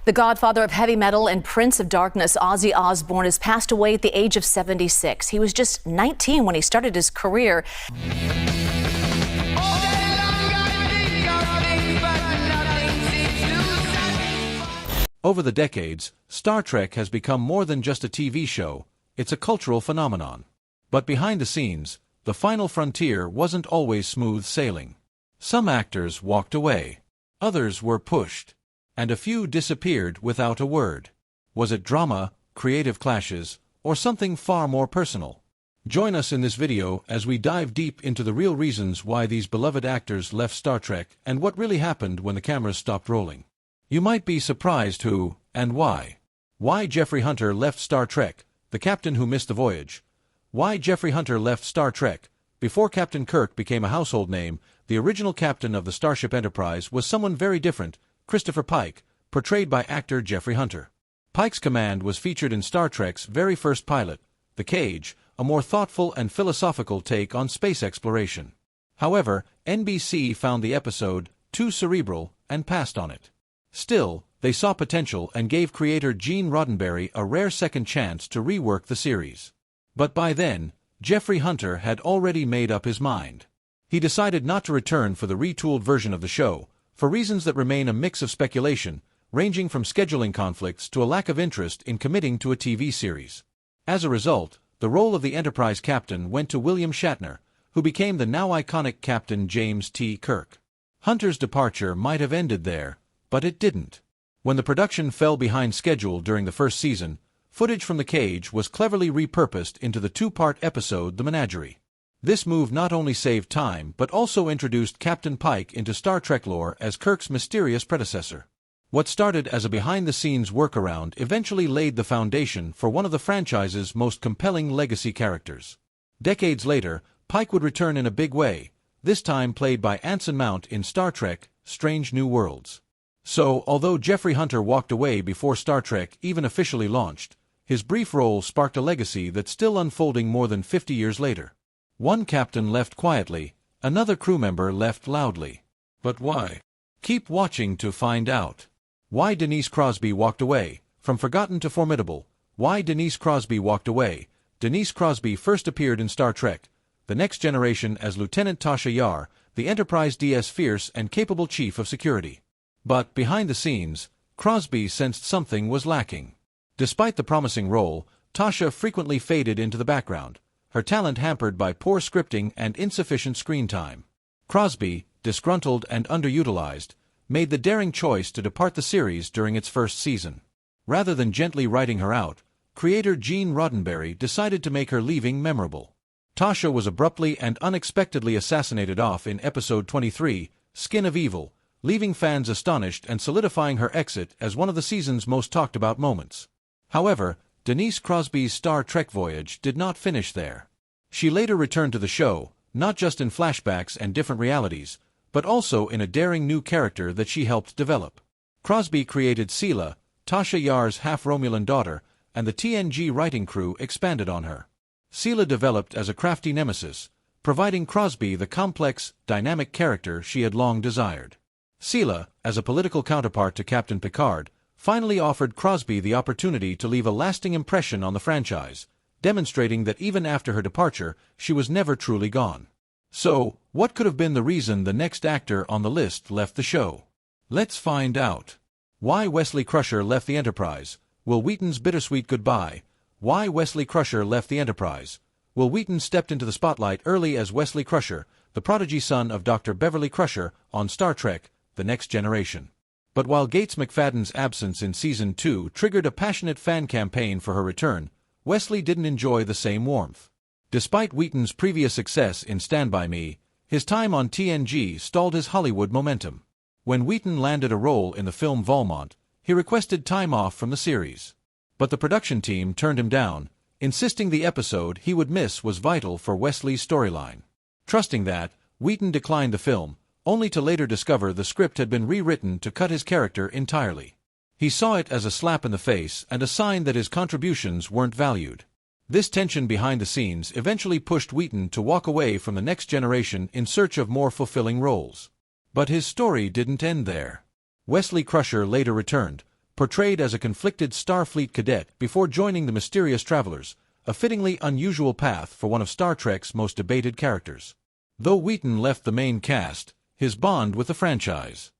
The godfather of heavy metal and Prince of Darkness, Ozzy Osbourne, has passed away at the age of 76. He was just 19 when he started his career. Over the decades, Star Trek has become more than just a TV show, it's a cultural phenomenon. But behind the scenes, the final frontier wasn't always smooth sailing. Some actors walked away, others were pushed, and a few disappeared without a word. Was it drama, creative clashes, or something far more personal? Join us in this video as we dive deep into the real reasons why these beloved actors left Star Trek and what really happened when the cameras stopped rolling. You might be surprised who and why. Why Jeffrey Hunter left Star Trek, the captain who missed the voyage. Why Jeffrey Hunter left Star Trek. Before Captain Kirk became a household name, the original captain of the Starship Enterprise was someone very different, Christopher Pike, portrayed by actor Jeffrey Hunter. Pike's command was featured in Star Trek's very first pilot, The Cage, a more thoughtful and philosophical take on space exploration. However, NBC found the episode too cerebral and passed on it. Still, they saw potential and gave creator Gene Roddenberry a rare second chance to rework the series. But by then, Jeffrey Hunter had already made up his mind. He decided not to return for the retooled version of the show, for reasons that remain a mix of speculation, ranging from scheduling conflicts to a lack of interest in committing to a TV series. As a result, the role of the Enterprise captain went to William Shatner, who became the now iconic Captain James T. Kirk. Hunter's departure might have ended there, but it didn't. When the production fell behind schedule during the first season, footage from The Cage was cleverly repurposed into the two-part episode The Menagerie. This move not only saved time but also introduced Captain Pike into Star Trek lore as Kirk's mysterious predecessor. What started as a behind-the-scenes workaround eventually laid the foundation for one of the franchise's most compelling legacy characters. Decades later, Pike would return in a big way, this time played by Anson Mount in Star Trek: Strange New Worlds. So, although Jeffrey Hunter walked away before Star Trek even officially launched, his brief role sparked a legacy that's still unfolding more than 50 years later. One captain left quietly, another crew member left loudly. But why? Keep watching to find out. Why Denise Crosby walked away, from forgotten to formidable. Why Denise Crosby walked away. Denise Crosby first appeared in Star Trek: The Next Generation as Lieutenant Tasha Yar, the Enterprise D's fierce and capable chief of security. But, behind the scenes, Crosby sensed something was lacking. Despite the promising role, Tasha frequently faded into the background, her talent hampered by poor scripting and insufficient screen time. Crosby, disgruntled and underutilized, made the daring choice to depart the series during its first season. Rather than gently writing her out, creator Gene Roddenberry decided to make her leaving memorable. Tasha was abruptly and unexpectedly assassinated off in episode 23, Skin of Evil, leaving fans astonished and solidifying her exit as one of the season's most talked-about moments. However, Denise Crosby's Star Trek voyage did not finish there. She later returned to the show, not just in flashbacks and different realities, but also in a daring new character that she helped develop. Crosby created Sela, Tasha Yar's half-Romulan daughter, and the TNG writing crew expanded on her. Sela developed as a crafty nemesis, providing Crosby the complex, dynamic character she had long desired. Sela, as a political counterpart to Captain Picard, finally offered Crosby the opportunity to leave a lasting impression on the franchise, demonstrating that even after her departure, she was never truly gone. So, what could have been the reason the next actor on the list left the show? Let's find out. Why Wesley Crusher left the Enterprise. Wil Wheaton's bittersweet goodbye. Why Wesley Crusher left the Enterprise. Wil Wheaton stepped into the spotlight early as Wesley Crusher, the prodigy son of Dr. Beverly Crusher, on Star Trek: The Next Generation. But while Gates McFadden's absence in Season 2 triggered a passionate fan campaign for her return, Wesley didn't enjoy the same warmth. Despite Wheaton's previous success in Stand By Me, his time on TNG stalled his Hollywood momentum. When Wheaton landed a role in the film Valmont, he requested time off from the series. But the production team turned him down, insisting the episode he would miss was vital for Wesley's storyline. Trusting that, Wheaton declined the film, only to later discover the script had been rewritten to cut his character entirely. He saw it as a slap in the face and a sign that his contributions weren't valued. This tension behind the scenes eventually pushed Wheaton to walk away from The Next Generation in search of more fulfilling roles. But his story didn't end there. Wesley Crusher later returned, portrayed as a conflicted Starfleet cadet before joining the mysterious travelers, a fittingly unusual path for one of Star Trek's most debated characters. Though Wheaton left the main cast, his bond with the franchise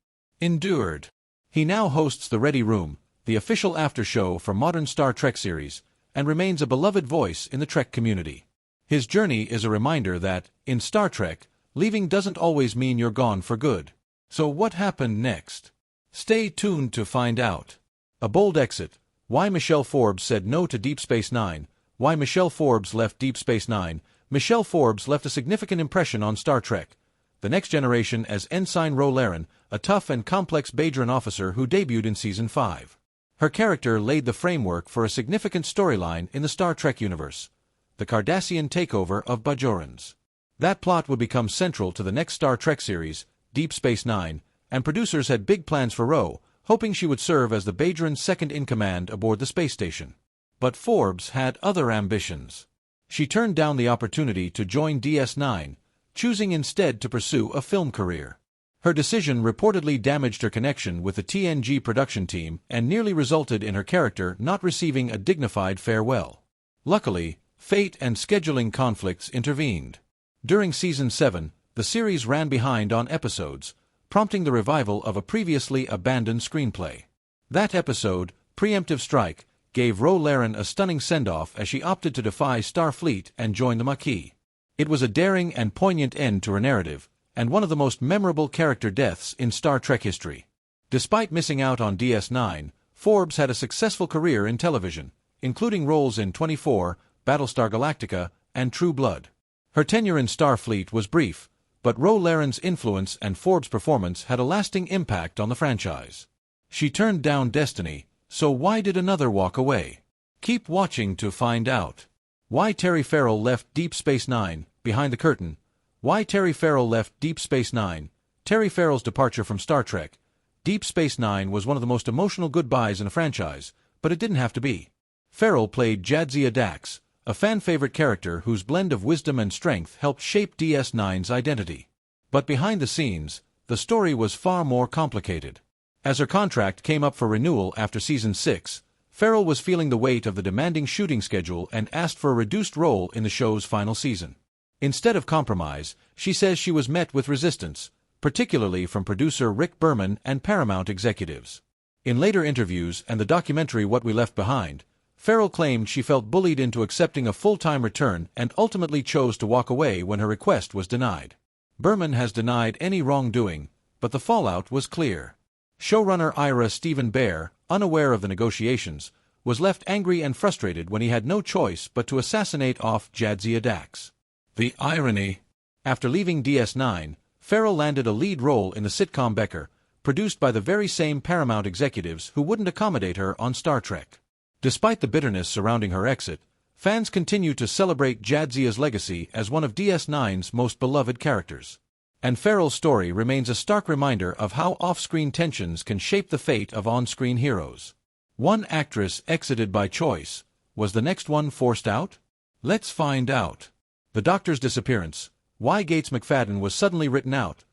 endured. He now hosts the Ready Room, the official after-show for modern Star Trek series, and remains a beloved voice in the Trek community. His journey is a reminder that, in Star Trek, leaving doesn't always mean you're gone for good. So what happened next? Stay tuned to find out. A bold exit. Why Michelle Forbes said no to Deep Space Nine. Why Michelle Forbes left Deep Space Nine. Michelle Forbes left a significant impression on Star Trek: The Next Generation as Ensign Ro Laren, a tough and complex Bajoran officer who debuted in Season 5. Her character laid the framework for a significant storyline in the Star Trek universe: the Cardassian takeover of Bajorans. That plot would become central to the next Star Trek series, Deep Space Nine, and producers had big plans for Ro, hoping she would serve as the Bajoran's second-in-command aboard the space station. But Forbes had other ambitions. She turned down the opportunity to join DS9, choosing instead to pursue a film career. Her decision reportedly damaged her connection with the TNG production team and nearly resulted in her character not receiving a dignified farewell. Luckily, fate and scheduling conflicts intervened. During Season 7, the series ran behind on episodes, prompting the revival of a previously abandoned screenplay. That episode, Preemptive Strike, gave Ro Laren a stunning send-off as she opted to defy Starfleet and join the Maquis. It was a daring and poignant end to her narrative, and one of the most memorable character deaths in Star Trek history. Despite missing out on DS9, Forbes had a successful career in television, including roles in 24, Battlestar Galactica, and True Blood. Her tenure in Starfleet was brief, but Ro Laren's influence and Forbes' performance had a lasting impact on the franchise. She turned down Destiny, so why did another walk away? Keep watching to find out. Why Terry Farrell left Deep Space Nine. Behind the curtain. Why Terry Farrell left Deep Space Nine. Terry Farrell's departure from Star Trek. Deep Space Nine was one of the most emotional goodbyes in a franchise, but it didn't have to be. Farrell played Jadzia Dax, a fan-favorite character whose blend of wisdom and strength helped shape DS9's identity. But behind the scenes, the story was far more complicated. As her contract came up for renewal after Season 6, Farrell was feeling the weight of the demanding shooting schedule and asked for a reduced role in the show's final season. Instead of compromise, she says she was met with resistance, particularly from producer Rick Berman and Paramount executives. In later interviews and the documentary What We Left Behind, Farrell claimed she felt bullied into accepting a full-time return and ultimately chose to walk away when her request was denied. Berman has denied any wrongdoing, but the fallout was clear. Showrunner Ira Steven Behr, unaware of the negotiations, was left angry and frustrated when he had no choice but to assassinate off Jadzia Dax. The irony. After leaving DS9, Farrell landed a lead role in the sitcom Becker, produced by the very same Paramount executives who wouldn't accommodate her on Star Trek. Despite the bitterness surrounding her exit, fans continue to celebrate Jadzia's legacy as one of DS9's most beloved characters. And Farrell's story remains a stark reminder of how off-screen tensions can shape the fate of on-screen heroes. One actress exited by choice. Was the next one forced out? Let's find out. The Doctor's disappearance. Why Gates McFadden was suddenly written out.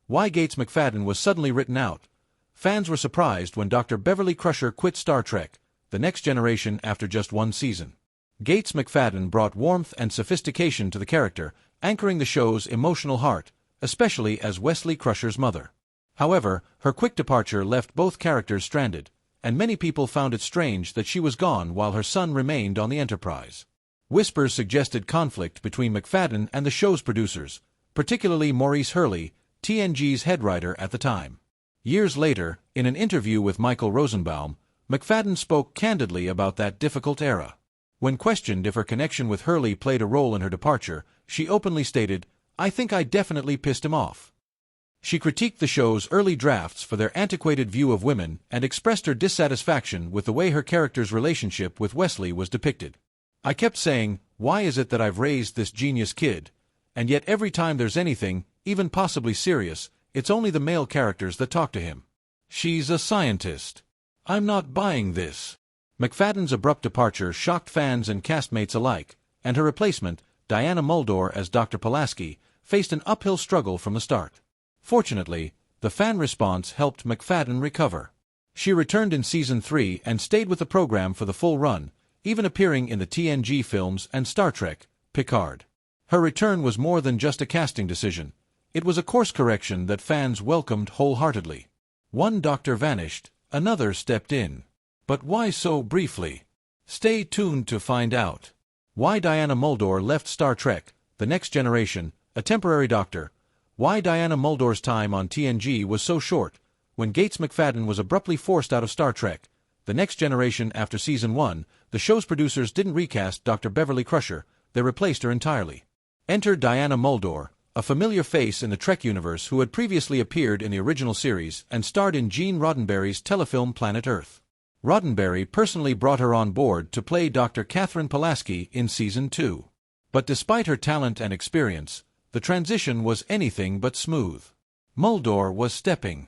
Why Gates McFadden was suddenly written out. Fans were surprised when Dr. Beverly Crusher quit Star Trek: The Next Generation after just one season. Gates McFadden brought warmth and sophistication to the character, anchoring the show's emotional heart, especially as Wesley Crusher's mother. However, her quick departure left both characters stranded, and many people found it strange that she was gone while her son remained on the Enterprise. Whispers suggested conflict between McFadden and the show's producers, particularly Maurice Hurley, TNG's head writer at the time. Years later, in an interview with Michael Rosenbaum, McFadden spoke candidly about that difficult era. When questioned if her connection with Hurley played a role in her departure, she openly stated, "I think I definitely pissed him off." She critiqued the show's early drafts for their antiquated view of women and expressed her dissatisfaction with the way her character's relationship with Wesley was depicted. "I kept saying, why is it that I've raised this genius kid? And yet every time there's anything, even possibly serious, it's only the male characters that talk to him. She's a scientist. I'm not buying this." McFadden's abrupt departure shocked fans and castmates alike, and her replacement, Diana Muldor as Dr. Pilaski, faced an uphill struggle from the start. Fortunately, the fan response helped McFadden recover. She returned in Season 3 and stayed with the program for the full run, even appearing in the TNG films and Star Trek, Picard. Her return was more than just a casting decision. It was a course correction that fans welcomed wholeheartedly. One doctor vanished, another stepped in. But why so briefly? Stay tuned to find out. Why Diana Muldor left Star Trek, The Next Generation, a temporary doctor. Why Diana Muldor's time on TNG was so short, when Gates McFaten was abruptly forced out of Star Trek, The Next Generation. After Season 1, the show's producers didn't recast Dr. Beverly Crusher, they replaced her entirely. Enter Diana Muldor, a familiar face in the Trek universe who had previously appeared in the original series and starred in Gene Roddenberry's telefilm Planet Earth. Roddenberry personally brought her on board to play Dr. Catherine Pilaski in Season 2. But despite her talent and experience, the transition was anything but smooth. Muldor was stepping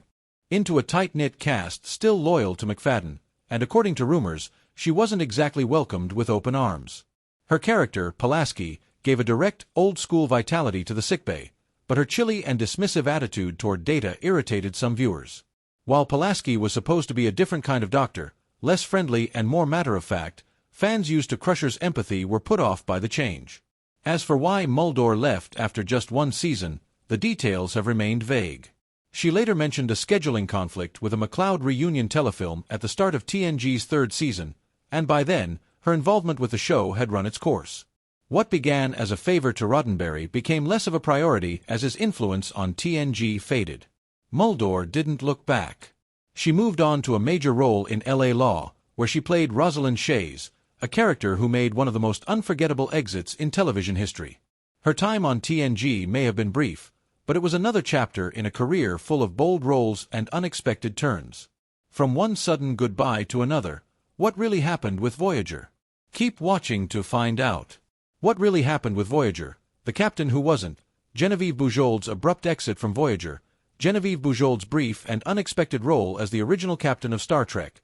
into a tight-knit cast still loyal to McFaten, and according to rumors, she wasn't exactly welcomed with open arms. Her character, Pilaski, gave a direct, old-school vitality to the sickbay, but her chilly and dismissive attitude toward Data irritated some viewers. While Pilaski was supposed to be a different kind of doctor, less friendly and more matter-of-fact, fans used to Crusher's empathy were put off by the change. As for why Muldor left after just one season, the details have remained vague. She later mentioned a scheduling conflict with a McCloud reunion telefilm at the start of TNG's third season, and by then, her involvement with the show had run its course. What began as a favor to Roddenberry became less of a priority as his influence on TNG faded. Muldor didn't look back. She moved on to a major role in L.A. Law, where she played Rosalind Shays, a character who made one of the most unforgettable exits in television history. Her time on TNG may have been brief, but it was another chapter in a career full of bold roles and unexpected turns. From one sudden goodbye to another, what really happened with Voyager? Keep watching to find out. What really happened with Voyager? The captain who wasn't, Genevieve Bujold's abrupt exit from Voyager, Genevieve Bujold's brief and unexpected role as the original captain of Star Trek.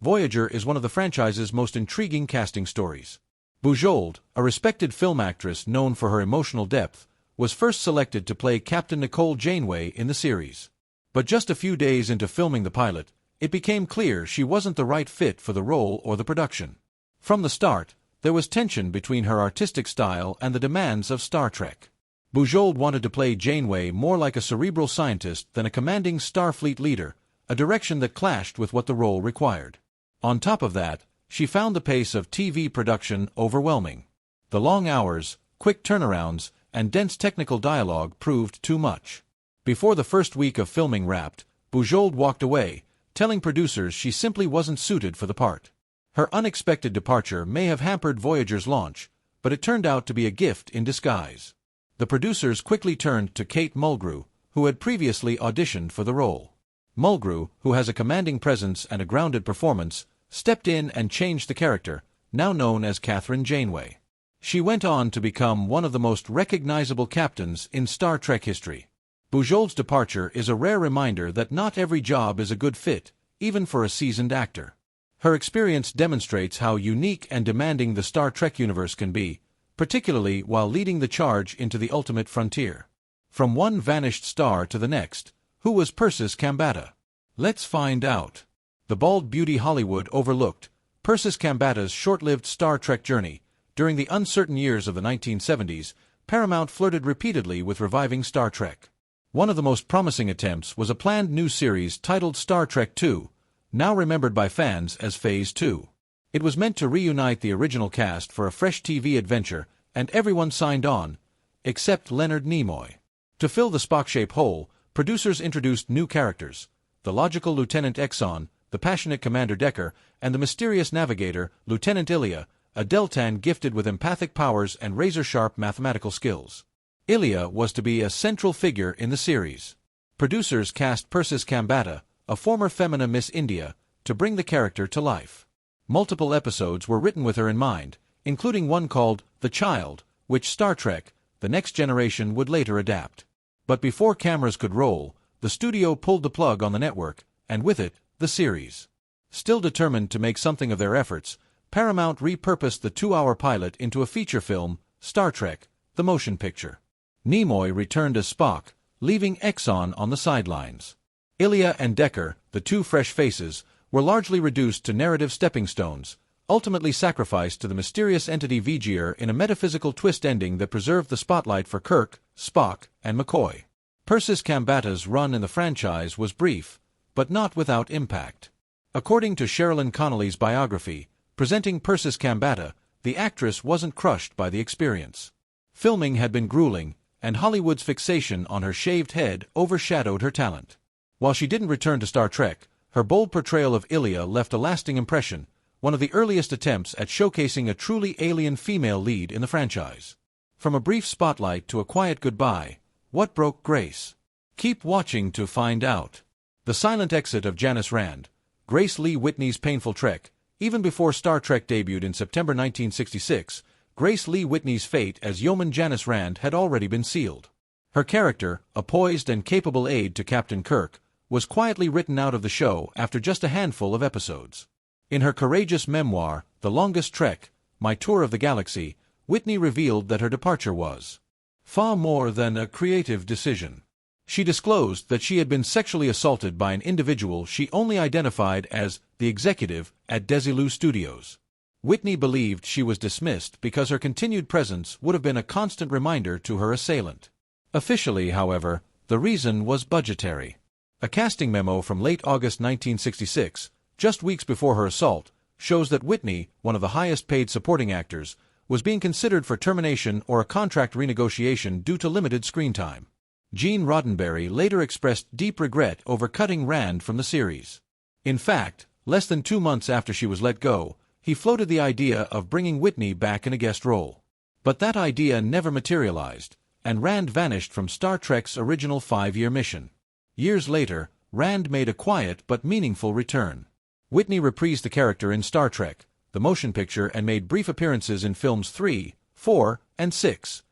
Voyager is one of the franchise's most intriguing casting stories. Bujold, a respected film actress known for her emotional depth, was first selected to play Captain Nicole Janeway in the series. But just a few days into filming the pilot, it became clear she wasn't the right fit for the role or the production. From the start, there was tension between her artistic style and the demands of Star Trek. Bujold wanted to play Janeway more like a cerebral scientist than a commanding Starfleet leader, a direction that clashed with what the role required. On top of that, she found the pace of TV production overwhelming. The long hours, quick turnarounds, and dense technical dialogue proved too much. Before the first week of filming wrapped, Bujold walked away, telling producers she simply wasn't suited for the part. Her unexpected departure may have hampered Voyager's launch, but it turned out to be a gift in disguise. The producers quickly turned to Kate Mulgrew, who had previously auditioned for the role. Mulgrew, who has a commanding presence and a grounded performance, stepped in and changed the character, now known as Catherine Janeway. She went on to become one of the most recognizable captains in Star Trek history. Bujold's departure is a rare reminder that not every job is a good fit, even for a seasoned actor. Her experience demonstrates how unique and demanding the Star Trek universe can be, particularly while leading the charge into the ultimate frontier. From one vanished star to the next, who was Perseus Kambata? Let's find out. The bald beauty Hollywood overlooked, Perseus Kambata's short-lived Star Trek journey. During the uncertain years of the 1970s, Paramount flirted repeatedly with reviving Star Trek. One of the most promising attempts was a planned new series titled Star Trek II, now remembered by fans as Phase 2. It was meant to reunite the original cast for a fresh TV adventure, and everyone signed on, except Leonard Nimoy. To fill the Spock-shaped hole, producers introduced new characters: the logical Lieutenant Exxon, the passionate Commander Decker, and the mysterious navigator, Lieutenant Ilia, a Deltan gifted with empathic powers and razor-sharp mathematical skills. Ilia was to be a central figure in the series. Producers cast Perseus Kambata, a former Femina Miss India, to bring the character to life. Multiple episodes were written with her in mind, including one called The Child, which Star Trek, The Next Generation would later adapt. But before cameras could roll, the studio pulled the plug on the network, and with it, the series. Still determined to make something of their efforts, Paramount repurposed the 2-hour pilot into a feature film, Star Trek, the motion picture. Nimoy returned as Spock, leaving Exxon on the sidelines. Ilia and Decker, the two fresh faces, were largely reduced to narrative stepping stones, ultimately sacrificed to the mysterious entity V'ger in a metaphysical twist ending that preserved the spotlight for Kirk, Spock, and McCoy. Perseus Kambata's run in the franchise was brief, but not without impact. According to Sherilyn Connolly's biography, presenting Perseus Kambata, the actress wasn't crushed by the experience. Filming had been grueling, and Hollywood's fixation on her shaved head overshadowed her talent. While she didn't return to Star Trek, her bold portrayal of Ilia left a lasting impression, one of the earliest attempts at showcasing a truly alien female lead in the franchise. From a brief spotlight to a quiet goodbye, what broke Grace? Keep watching to find out. The silent exit of Janice Rand, Grace Lee Whitney's painful trek. Even before Star Trek debuted in September 1966, Grace Lee Whitney's fate as Yeoman Janice Rand had already been sealed. Her character, a poised and capable aide to Captain Kirk, was quietly written out of the show after just a handful of episodes. In her courageous memoir, The Longest Trek, My Tour of the Galaxy, Whitney revealed that her departure was far more than a creative decision. She disclosed that she had been sexually assaulted by an individual she only identified as the executive at Desilu Studios. Whitney believed she was dismissed because her continued presence would have been a constant reminder to her assailant. Officially, however, the reason was budgetary. A casting memo from late August 1966, just weeks before her assault, shows that Whitney, one of the highest-paid supporting actors, was being considered for termination or a contract renegotiation due to limited screen time. Gene Roddenberry later expressed deep regret over cutting Rand from the series. In fact, less than 2 months after she was let go, he floated the idea of bringing Whitney back in a guest role. But that idea never materialized, and Rand vanished from Star Trek's original 5-year mission. Years later, Rand made a quiet but meaningful return. Whitney reprised the character in Star Trek, the motion picture, and made brief appearances in films 3, 4, and 6.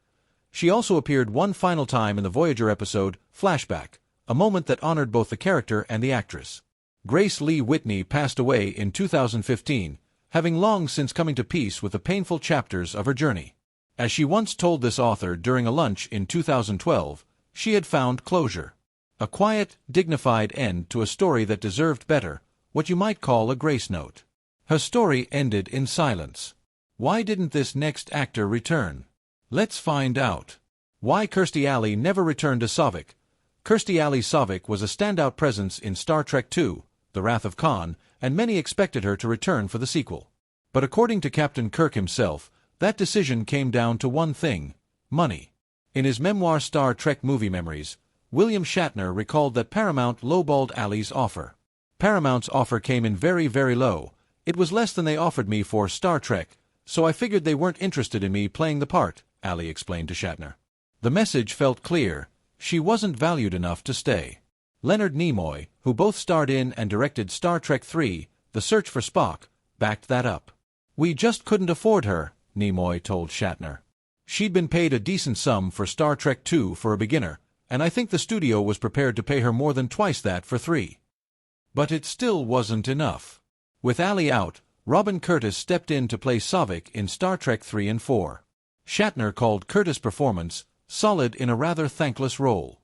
She also appeared one final time in the Voyager episode, Flashback, a moment that honored both the character and the actress. Grace Lee Whitney passed away in 2015, having long since coming to peace with the painful chapters of her journey. As she once told this author during a lunch in 2012, she had found closure. A quiet, dignified end to a story that deserved better, what you might call a grace note. Her story ended in silence. Why didn't this next actor return? Let's find out. Why Kirsty Ali never returned to Sovic. Kirsty Ali Sovic was a standout presence in Star Trek II, The Wrath of Khan, and many expected her to return for the sequel. But according to Captain Kirk himself, that decision came down to one thing: money. In his memoir Star Trek Movie Memories, William Shatner recalled that Paramount lowballed Ali's offer. Paramount's offer came in very, very low. It was less than they offered me for Star Trek, so I figured they weren't interested in me playing the part, Ali explained to Shatner. The message felt clear: she wasn't valued enough to stay. Leonard Nimoy, who both starred in and directed Star Trek III, The Search for Spock, backed that up. "We just couldn't afford her," Nimoy told Shatner. "She'd been paid a decent sum for Star Trek II for a beginner, and I think the studio was prepared to pay her more than twice that for III. But it still wasn't enough." With Ali out, Robin Curtis stepped in to play Sovic in Star Trek III and IV. Shatner called Curtis' performance solid in a rather thankless role.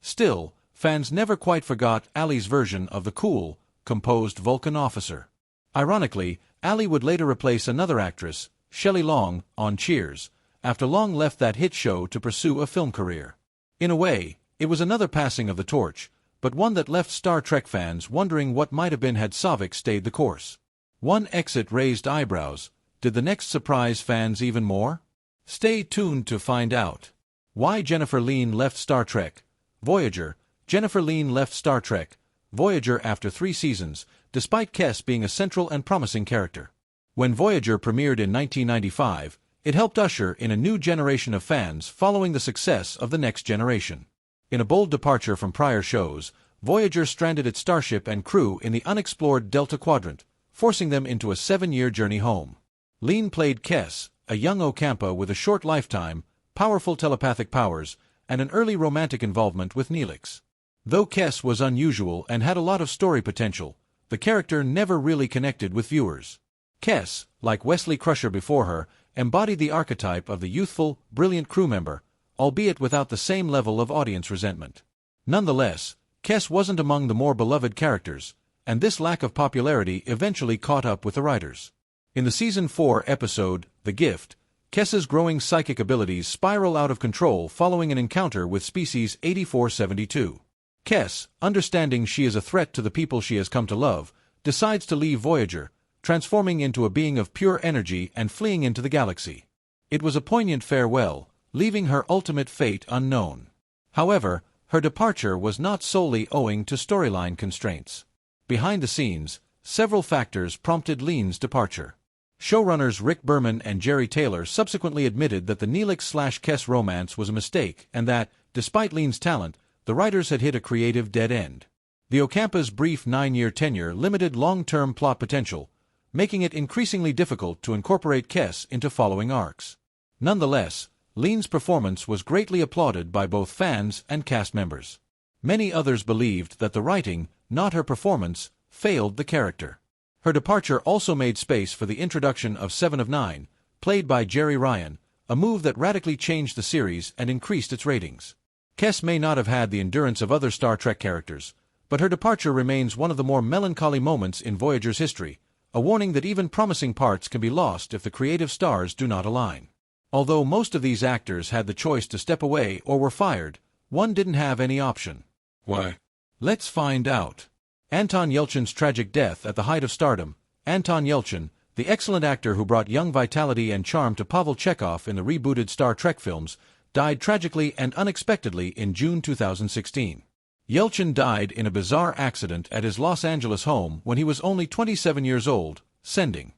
Still, fans never quite forgot Ali's version of the cool, composed Vulcan officer. Ironically, Ali would later replace another actress, Shelley Long, on Cheers, after Long left that hit show to pursue a film career. In a way, it was another passing of the torch, but one that left Star Trek fans wondering what might have been had Sovic stayed the course. One exit raised eyebrows. Did the next surprise fans even more? Stay tuned to find out. Why Jennifer Lien left Star Trek. Voyager. Jennifer Lien left Star Trek Voyager after 3 seasons, despite Kes being a central and promising character. When Voyager premiered in 1995, it helped usher in a new generation of fans following the success of The Next Generation. In a bold departure from prior shows, Voyager stranded its starship and crew in the unexplored Delta Quadrant, forcing them into a 7-year journey home. Lien played Kes, a young Ocampa with a short lifetime, powerful telepathic powers, and an early romantic involvement with Neelix. Though Kes was unusual and had a lot of story potential, the character never really connected with viewers. Kes, like Wesley Crusher before her, embodied the archetype of the youthful, brilliant crew member, albeit without the same level of audience resentment. Nonetheless, Kes wasn't among the more beloved characters, and this lack of popularity eventually caught up with the writers. In the Season 4 episode, The Gift, Kes's growing psychic abilities spiral out of control following an encounter with species 8472. Kes, understanding she is a threat to the people she has come to love, decides to leave Voyager, transforming into a being of pure energy and fleeing into the galaxy. It was a poignant farewell, leaving her ultimate fate unknown. However, her departure was not solely owing to storyline constraints. Behind the scenes, several factors prompted Lean's departure. Showrunners Rick Berman and Jerry Taylor subsequently admitted that the Neelix/Kes romance was a mistake and that, despite Lean's talent, the writers had hit a creative dead end. The Ocampa's brief 9-year tenure limited long-term plot potential, making it increasingly difficult to incorporate Kes into following arcs. Nonetheless, Lean's performance was greatly applauded by both fans and cast members. Many others believed that the writing, not her performance, failed the character. Her departure also made space for the introduction of Seven of Nine, played by Jerry Ryan, a move that radically changed the series and increased its ratings. Kes may not have had the endurance of other Star Trek characters, but her departure remains one of the more melancholy moments in Voyager's history, a warning that even promising parts can be lost if the creative stars do not align. Although most of these actors had the choice to step away or were fired, one didn't have any option. Why? Let's find out. Anton Yelchin's tragic death at the height of stardom. Anton Yelchin, the excellent actor who brought young vitality and charm to Pavel Chekhov in the rebooted Star Trek films, died tragically and unexpectedly in June 2016. Yelchin died in a bizarre accident at his Los Angeles home when he was only 27 years old, sending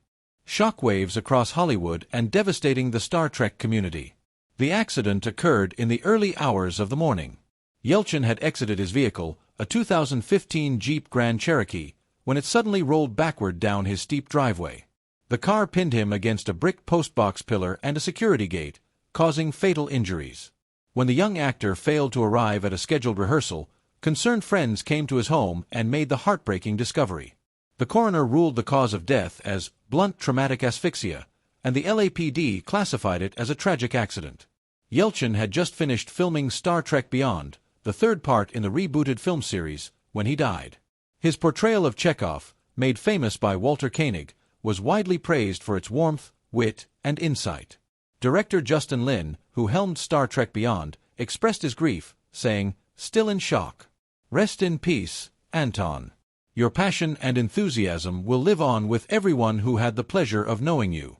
shockwaves across Hollywood and devastating the Star Trek community. The accident occurred in the early hours of the morning. Yelchin had exited his vehicle, a 2015 Jeep Grand Cherokee, when it suddenly rolled backward down his steep driveway. The car pinned him against a brick postbox pillar and a security gate, causing fatal injuries. When the young actor failed to arrive at a scheduled rehearsal, concerned friends came to his home and made the heartbreaking discovery. The coroner ruled the cause of death as blunt traumatic asphyxia, and the LAPD classified it as a tragic accident. Yelchin had just finished filming Star Trek Beyond, the third part in the rebooted film series, when he died. His portrayal of Chekhov, made famous by Walter Koenig, was widely praised for its warmth, wit, and insight. Director Justin Lin, who helmed Star Trek Beyond, expressed his grief, saying, "Still in shock. Rest in peace, Anton. Your passion and enthusiasm will live on with everyone who had the pleasure of knowing you."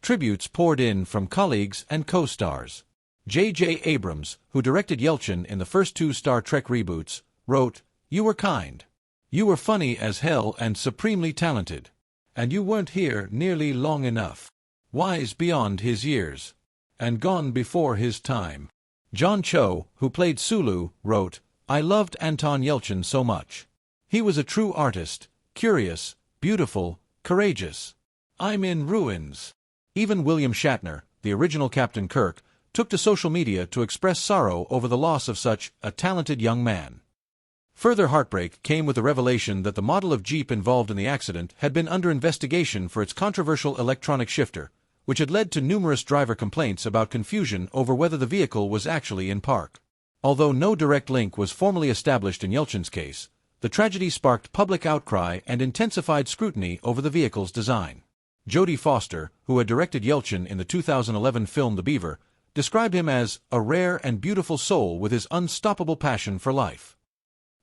Tributes poured in from colleagues and co-stars. J.J. Abrams, who directed Yelchin in the first 2 Star Trek reboots, wrote, "You were kind. You were funny as hell and supremely talented. And you weren't here nearly long enough. Wise beyond his years. And gone before his time." John Cho, who played Sulu, wrote, "I loved Anton Yelchin so much. He was a true artist, curious, beautiful, courageous. I'm in ruins." Even William Shatner, the original Captain Kirk, took to social media to express sorrow over the loss of such a talented young man. Further heartbreak came with the revelation that the model of Jeep involved in the accident had been under investigation for its controversial electronic shifter, which had led to numerous driver complaints about confusion over whether the vehicle was actually in park. Although no direct link was formally established in Yelchin's case, the tragedy sparked public outcry and intensified scrutiny over the vehicle's design. Jodie Foster, who had directed Yelchin in the 2011 film The Beaver, described him as a rare and beautiful soul with his unstoppable passion for life.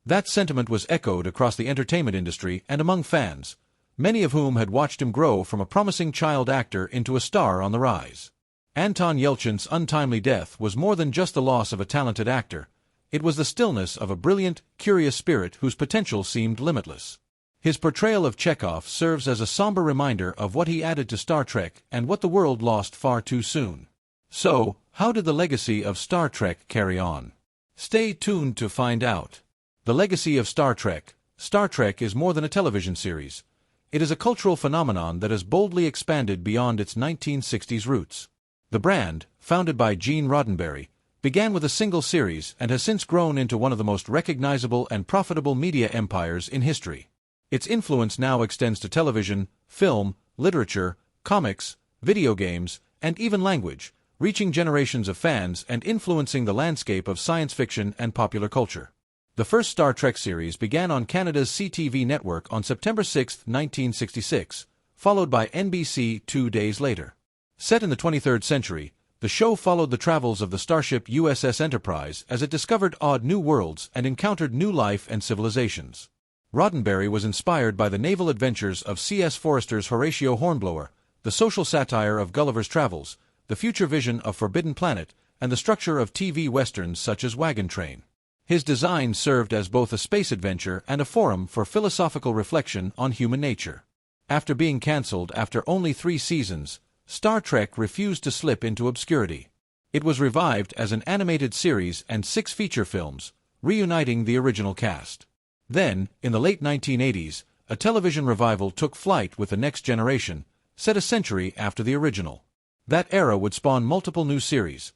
That sentiment was echoed across the entertainment industry and among fans, many of whom had watched him grow from a promising child actor into a star on the rise. Anton Yelchin's untimely death was more than just the loss of a talented actor. It was the stillness of a brilliant, curious spirit whose potential seemed limitless. His portrayal of Chekhov serves as a somber reminder of what he added to Star Trek and what the world lost far too soon. So, how did the legacy of Star Trek carry on? Stay tuned to find out. The legacy of Star Trek. Star Trek is more than a television series. It is a cultural phenomenon that has boldly expanded beyond its 1960s roots. The brand, founded by Gene Roddenberry, began with a single series and has since grown into one of the most recognizable and profitable media empires in history. Its influence now extends to television, film, literature, comics, video games, and even language, reaching generations of fans and influencing the landscape of science fiction and popular culture. The first Star Trek series began on Canada's CTV network on September 6, 1966, followed by NBC 2 days later. Set in the 23rd century, the show followed the travels of the starship USS Enterprise as it discovered odd new worlds and encountered new life and civilizations. Roddenberry was inspired by the naval adventures of C.S. Forester's Horatio Hornblower, the social satire of Gulliver's Travels, the future vision of Forbidden Planet, and the structure of TV westerns such as Wagon Train. His design served as both a space adventure and a forum for philosophical reflection on human nature. After being cancelled after only 3 seasons, Star Trek refused to slip into obscurity. It was revived as an animated series and 6 feature films, reuniting the original cast. Then, in the late 1980s, a television revival took flight with The Next Generation, set a century after the original. That era would spawn multiple new series: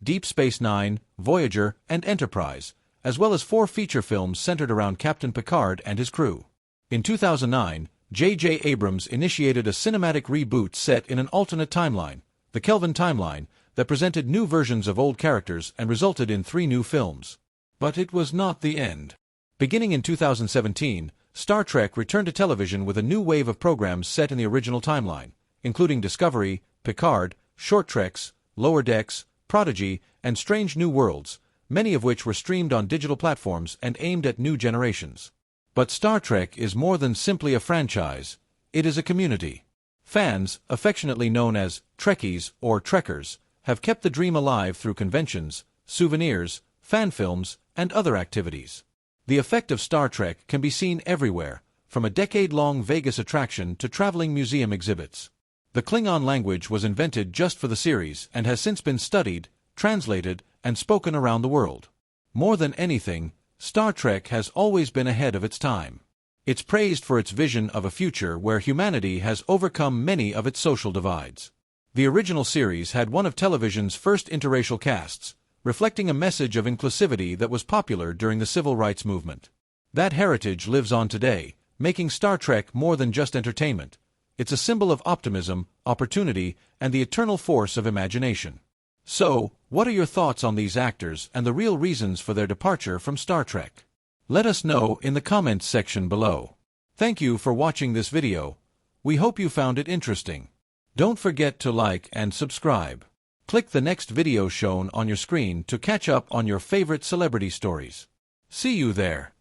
Deep Space Nine, Voyager, and Enterprise, as well as 4 feature films centered around Captain Picard and his crew. In 2009, J.J. Abrams initiated a cinematic reboot set in an alternate timeline, the Kelvin timeline, that presented new versions of old characters and resulted in 3 new films. But it was not the end. Beginning in 2017, Star Trek returned to television with a new wave of programs set in the original timeline, including Discovery, Picard, Short Treks, Lower Decks, Prodigy, and Strange New Worlds, many of which were streamed on digital platforms and aimed at new generations. But Star Trek is more than simply a franchise, it is a community. Fans, affectionately known as Trekkies or Trekkers, have kept the dream alive through conventions, souvenirs, fan films, and other activities. The effect of Star Trek can be seen everywhere, from a decade-long Vegas attraction to traveling museum exhibits. The Klingon language was invented just for the series and has since been studied, translated, and spoken around the world. More than anything, Star Trek has always been ahead of its time. It's praised for its vision of a future where humanity has overcome many of its social divides. The original series had one of television's first interracial casts, reflecting a message of inclusivity that was popular during the civil rights movement. That heritage lives on today, making Star Trek more than just entertainment. It's a symbol of optimism, opportunity, and the eternal force of imagination. So, what are your thoughts on these actors and the real reasons for their departure from Star Trek? Let us know in the comments section below. Thank you for watching this video. We hope you found it interesting. Don't forget to like and subscribe. Click the next video shown on your screen to catch up on your favorite celebrity stories. See you there.